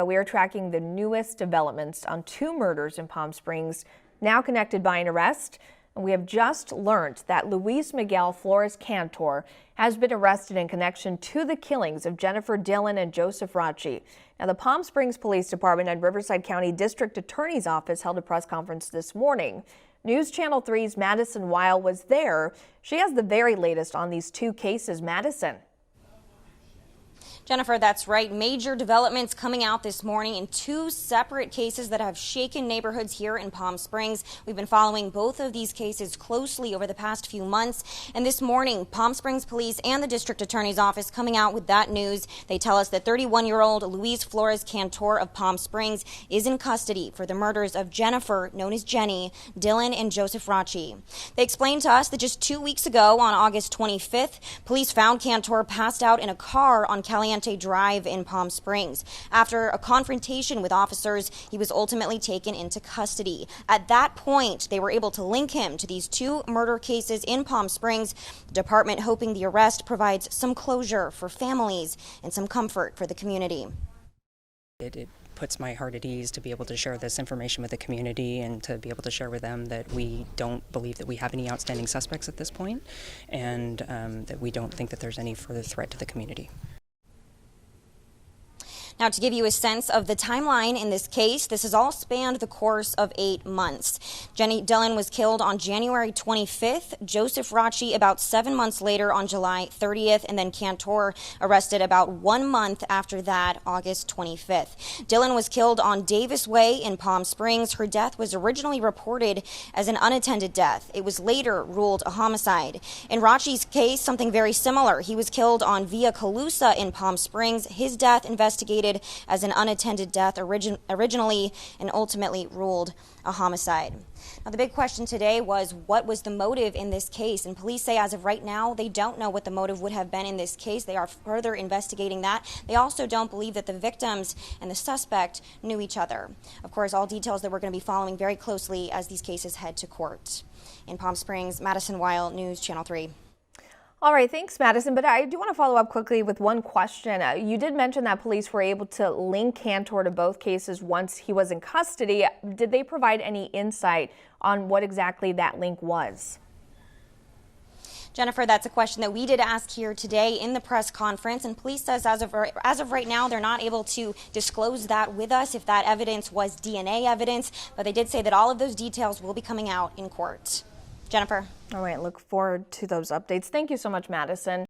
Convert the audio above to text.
We are tracking the newest developments on two murders in Palm Springs, now connected by an arrest. And we have just learned that Luis Miguel Flores Cantor has been arrested in connection to the killings of Jennifer Dillon and Joseph Rachi. Now, the Palm Springs Police Department and Riverside County District Attorney's Office held a press conference this morning. News Channel 3's Madison Weil was there. She has the very latest on these two cases. Madison. Jennifer, that's right. Major developments coming out this morning in two separate cases that have shaken neighborhoods here in Palm Springs. We've been following both of these cases closely over the past few months. And this morning, Palm Springs Police and the District Attorney's Office coming out with that news. They tell us that 31-year-old Luis Flores Cantor of Palm Springs is in custody for the murders of Jennifer, known as Jenny, Dillon, and Joseph Rachi. They explained to us that just 2 weeks ago, on August 25th, police found Cantor passed out in a car on Caliente Drive in Palm Springs. After a confrontation with officers, he was ultimately taken into custody. At that point, they were able to link him to these two murder cases in Palm Springs. The department hoping the arrest provides some closure for families and some comfort for the community. It puts my heart at ease to be able to share this information with the community and to be able to share with them that we don't believe that we have any outstanding suspects at this point, and that we don't think that there's any further threat to the community. Now, to give you a sense of the timeline in this case, this has all spanned the course of 8 months. Jenny Dillon was killed on January 25th, Joseph Rachi about 7 months later on July 30th, and then Cantor arrested about 1 month after that, August 25th. Dillon was killed on Davis Way in Palm Springs. Her death was originally reported as an unattended death. It was later ruled a homicide. In Rachi's case, something very similar. He was killed on Via Calusa in Palm Springs. His death investigated as an unattended death originally and ultimately ruled a homicide. Now, the big question today was, what was the motive in this case? And police say as of right now, they don't know what the motive would have been in this case. They are further investigating that. They also don't believe that the victims and the suspect knew each other. Of course, all details that we're going to be following very closely as these cases head to court. In Palm Springs, Madison Weil, News Channel 3. All right, thanks, Madison. But I do want to follow up quickly with one question. You did mention that police were able to link Cantor to both cases once he was in custody. Did they provide any insight on what exactly that link was? Jennifer, that's a question that we did ask here today in the press conference, and police says as of right now they're not able to disclose that with us if that evidence was DNA evidence, but they did say that all of those details will be coming out in court. Jennifer. All right, look forward to those updates. Thank you so much, Madison.